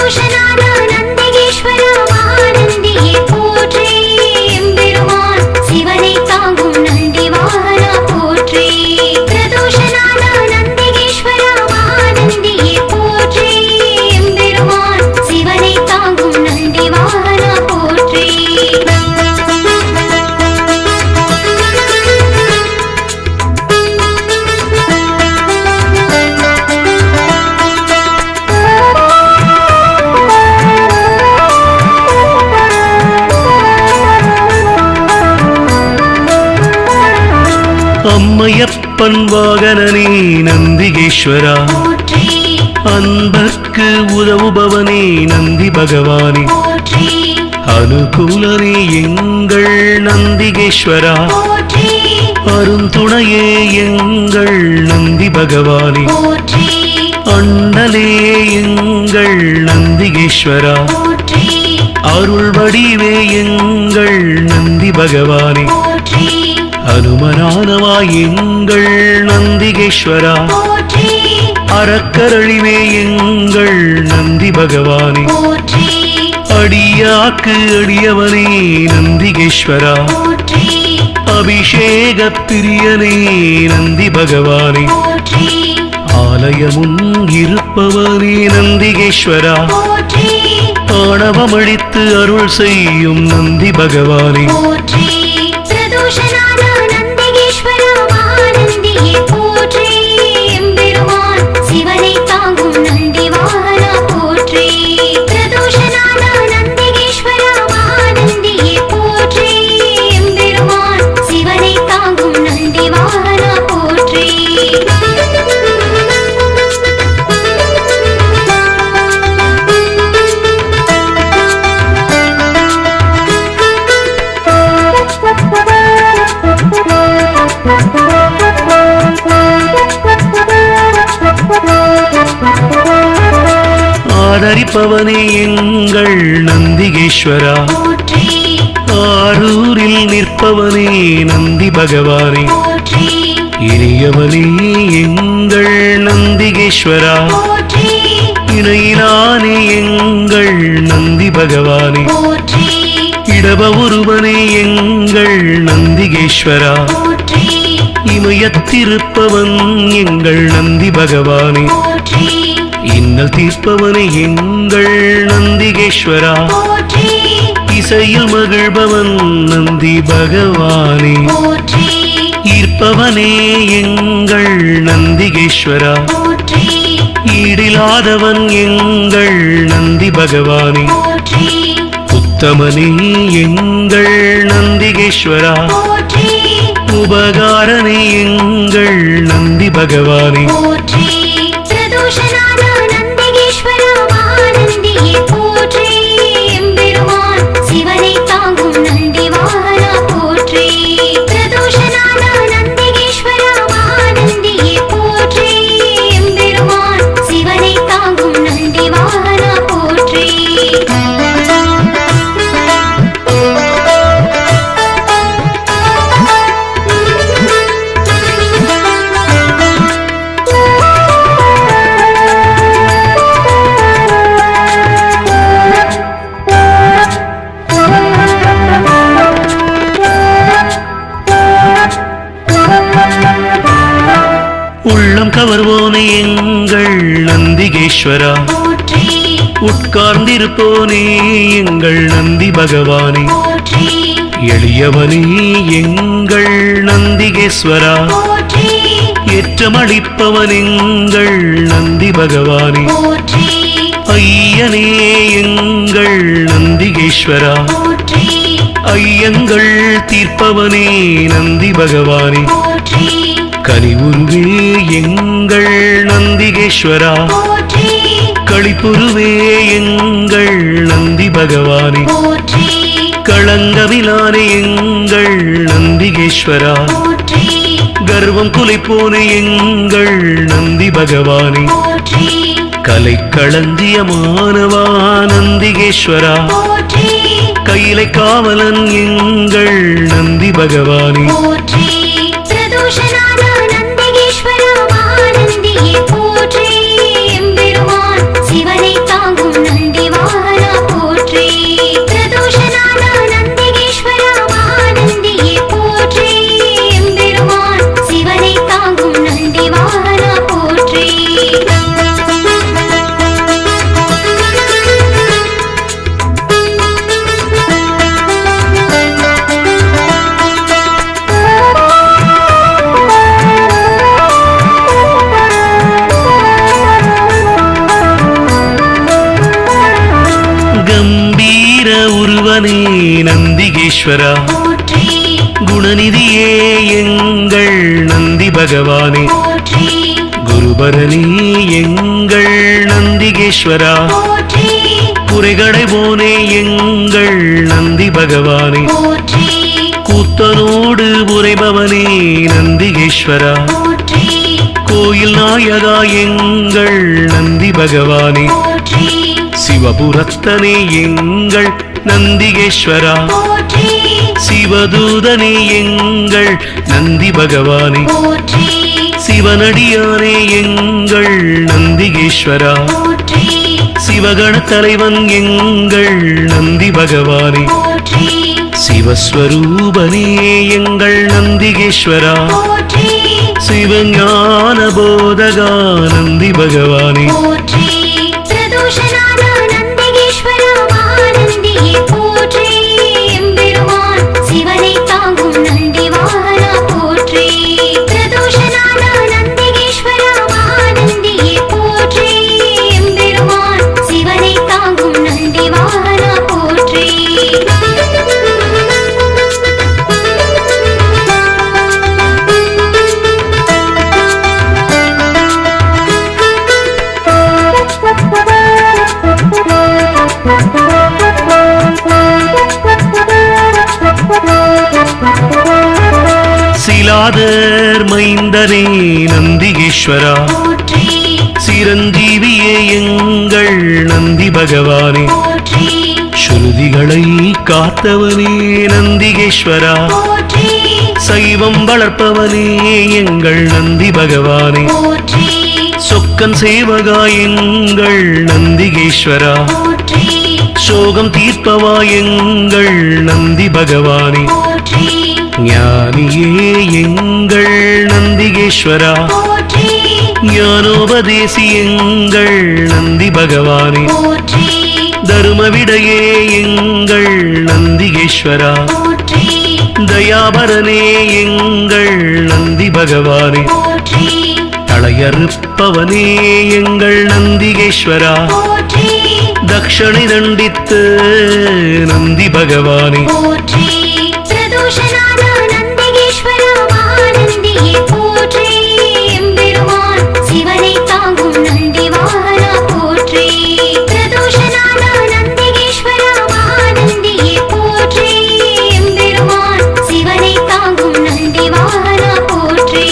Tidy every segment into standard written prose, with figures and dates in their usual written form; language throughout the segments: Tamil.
பிரதோஷநாத நந்திகேஸ்வர மகாநந்தியே போற்றி எம்பெருமான் சிவனை தாங்கும் நந்தி வாகனா போற்றி பிரதோஷநாத நந்திகேஸ்வர மகாநந்தியே போற்றி எம்பெருமான் சிவனை தாங்கும் நந்தி வாகனா போற்றி அம்மையப்பன் வாகனனே நந்திகேஸ்வரா போற்றி அன்பர்க்கு உதவுபவனே நந்தி பகவானே போற்றி அனுகூலனே எங்கள் நந்திகேஸ்வரா போற்றி அருந்துணையே எங்கள் நந்தி பகவானே போற்றி அண்ணலே எங்கள் நந்திகேஸ்வரா போற்றி அருள் வடிவே எங்கள் நந்தி பகவானே போற்றி அனுமனானவா எங்கள் நந்திகேஸ்வரா போற்றி அறக்கரழிவே எங்கள் நந்தி பகவானே போற்றி அடியாக்கு அடியவனே நந்திகேஸ்வரா போற்றி அபிஷேக பிரியனே நந்தி பகவானே போற்றி ஆலயமும் இருப்பவனே நந்திகேஸ்வரா போற்றி ஆணவமழித்து அருள் செய்யும் நந்தி பகவானே போற்றி பிரதோஷநாத நந்திகேஸ்வர மகாநந்தியே போற்றி எம்பெருமான் சிவனை தாங்கும் நந்தி வாகனா போற்றி பிரதோஷநாத நந்திகேஸ்வர மகாநந்தியே போற்றி எம்பெருமான் சிவனை தாங்கும் நந்தி வாகனா போற்றி ஆதரிப்பவனே எங்கள் நந்திகேஸ்வரா போற்றி ஆரூரில் நிற்பவனே நந்தி பகவானே போற்றி இனியவனே எங்கள் நந்திகேஸ்வரா போற்றி இணையிலானே எங்கள் நந்தி பகவானே போற்றி இடப ஒருவனே எங்கள் நந்திகேஸ்வரா போற்றி இமயத்திருப்பவன் எங்கள் நந்தி பகவானே போற்றி இன்னல் தீர்ப்பவனே எங்கள் நந்திகேஸ்வரா போற்றி இசையில் மகிழ்பவன் நந்தி பகவானே போற்றி ஈர்ப்பவனே எங்கள் நந்திகேஸ்வரா போற்றி ஈடிலாதவன் எங்கள் நந்தி பகவானே போற்றி உத்தமனே எங்கள் நந்திகேஸ்வரா போற்றி உபகாரனே எங்கள் நந்தி பகவானே போற்றி பிரதோஷநாத நந்திகேஸ்வர மகாநந்தியே போற்றி எம்பெருமான் சிவனை தாங்கும் நந்தி வாகனா போற்றி பிரதோஷநாத நந்திகேஸ்வர மகாநந்தியே போற்றி எம்பெருமான் சிவனை தாங்கும் நந்தி வாகனா போற்றி உள்ளம் கவர்வோனே எங்கள் நந்திகேஸ்வரா போற்றி உட்கார்ந்திருப்போனே எங்கள் நந்தி பகவானே போற்றி எளியவனே எங்கள் நந்திகேஸ்வரா போற்றி ஏற்றமளிப்பவன் எங்கள் நந்தி பகவானே போற்றி ஐயனே எங்கள் நந்திகேஸ்வரா போற்றி ஐயங்கள் தீர்ப்பவனே நந்தி பகவானே போற்றி கனிவுருவே எங்கள் நந்திகேஸ்வரா போற்றி களிப்புருவே எங்கள் நந்தி பகவானே போற்றி களங்கமிலானே எங்கள் நந்திகேஸ்வரா போற்றி கர்வம் குலைப்போனே எங்கள் நந்தி பகவானே போற்றி கலை களஞ்சியமானவா நந்திகேஸ்வரா போற்றி கையிலை காவலன் எங்கள் நந்தி பகவானே போற்றி பிரதோஷநாத நந்திகேஸ்வர மகாநந்தியே போற்றி எம்பெருமான் சிவனை தாங்கும் நந்தி நந்திகேஸ்வரா போற்றி குணநிதியே எங்கள் நந்தி பகவானே போற்றி குருபரணி எங்கள் நந்திகேஸ்வரா போற்றி குறைகடை போனே எங்கள் நந்தி பகவானே போற்றி கூத்தனோடு உரைபவனே நந்திகேஸ்வரா போற்றி கோயில் நாயகா எங்கள் நந்தி பகவானே போற்றி சிவபுரத்தனே எங்கள் நந்திகேஸ்வரா போற்றி சிவதூதனே எங்கள் நந்தி பகவானே போற்றி சிவனடியானே எங்கள் நந்திகேஸ்வரா போற்றி சிவகண தலைவன் எங்கள் நந்தி பகவானே போற்றி சிவஸ்வரூபனே எங்கள் நந்திகேஸ்வரா போற்றி சிவஞான போதகா நந்தி பகவானே போற்றி பிரதோஷநாத நந்திகேஸ்வரா மகாநந்தியே போற்றி எம்பெருமான் சிவனை தாங்கும் நந்தி வாகனா போற்றி பிரதோஷநாத நந்திகேஸ்வரா மகாநந்தியே போற்றி எம்பெருமான் சிவனை தாங்கும் நந்தி வாகனா போற்றி சிலாதர் மைந்தனே நந்திகேஸ்வரா போற்றி சிரஞ்சீவியே எங்கள் நந்தி பகவானே போற்றி ஸ்ருதிகளை காத்தவனே நந்திகேஸ்வரா போற்றி சைவம் வளர்ப்பவனே எங்கள் நந்தி பகவானே போற்றி சொக்கன் சேவகா எங்கள் நந்திகேஸ்வரா போற்றி சோகம் தீர்ப்பவா எங்கள் நந்தி பகவானே போற்றி ஞானியே எங்கள் நந்திகேஸ்வரா போற்றி ஞானோபதேசி எங்கள் நந்தி பகவானே போற்றி தருமவிடையே எங்கள் நந்திகேஸ்வரா போற்றி தயாபரனே எங்கள் நந்தி பகவானே போற்றி தளையறுப்பவனே எங்கள் நந்திகேஸ்வரா போற்றி தக்ஷணை தண்டித்து நந்தி பகவானே போற்றி பிரதோஷநாத நந்திகேஸ்வரா மகாநந்தியே போற்றி எம்பெருமான் சிவனை தாங்கும் நந்தி வாகனா போற்றி பிரதோஷநாத நந்திகேஸ்வரா மகாநந்தியே போற்றி எம்பெருமான் சிவனை தாங்கும் நந்தி வாகனா போற்றி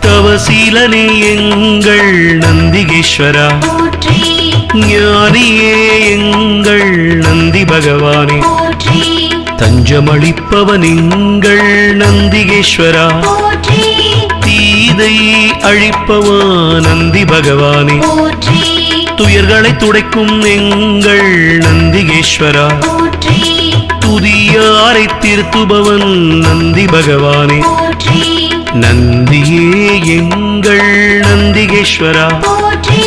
தவசீலனே எங்கள் நந்திகேஸ்வரா போற்றி ஞானியே எங்கள் நந்தி பகவானே போற்றி தஞ்சமளிப்பவன் எங்கள் நந்திகேஸ்வரா போற்றி தீதை அழிப்பவா நந்தி பகவானே போற்றி துயர்களை துடைக்கும் எங்கள் நந்திகேஸ்வரா போற்றி துதியாரை திருத்துபவன் நந்தி பகவானே போற்றி நந்தியே எங்கள் நந்திகேஸ்வரா போற்றி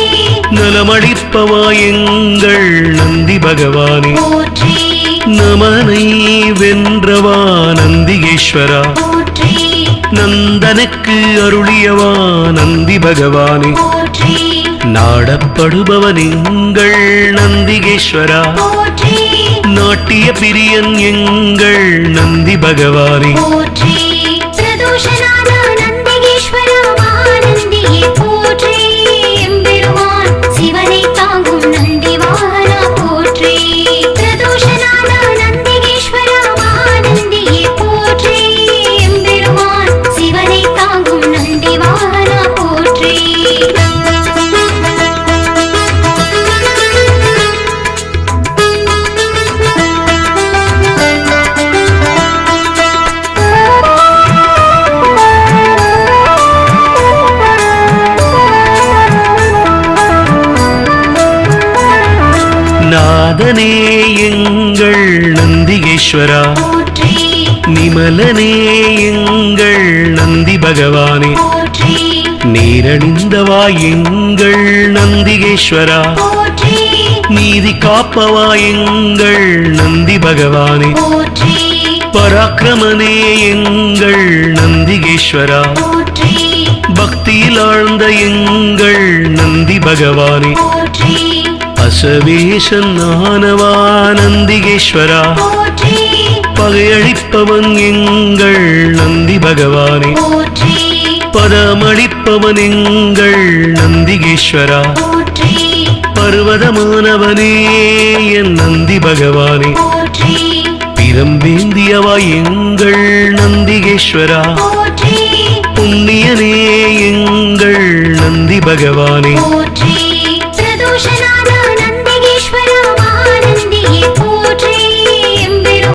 நலமளிப்பவா எங்கள் நந்தி பகவானே போற்றி நமனை வென்றவா நந்திகேஸ்வரா போற்றி நந்தனுக்கு அருளியவா நந்தி பகவானே போற்றி நாடப்படுபவன் எங்கள் நந்திகேஸ்வரா போற்றி நாட்டிய பிரியன் எங்கள் நந்தி பகவானே போற்றி பிரதோஷநாத நந்திகேஸ்வரா மகாநந்தியே போற்றி எம்பெருமான் சிவனை தாங்கும் நந்தி வாகனா போற்றி பிரதோஷநாத நந்திகேஸ்வரா மகாநந்தியே போற்றி எம்பெருமான் சிவனை தாங்கும் நந்தி வாகனா போற்றி நாதனே எங்கள் நந்திகேஸ்வரா போற்றி நிமலனே எங்கள் நந்தி பகவானே போற்றி நீரணிந்தவா எங்கள் நந்திகேஸ்வரா போற்றி நீதி காப்பவா எங்கள் நந்தி பகவானே போற்றி பராக்கிரமனே எங்கள் நந்திகேஸ்வரா போற்றி பக்தியில் ஆழ்ந்த எங்கள் நந்தி பகவானே போற்றி அசவேசன் ஆனவா நந்திகேஸ்வரா போற்றி பகையழிப்பவன் எங்கள் நந்தி பகவானே போற்றி பதமளிப்பவன் எங்கள் நந்திகேஸ்வரா போற்றி பர்வதமானவனே என் நந்தி பகவானே போற்றி பிரம்பேந்தியவா எங்கள் நந்திகேஸ்வரா போற்றி புண்ணியனே எங்கள் நந்தி பகவானே போற்றி பிரதோஷநாத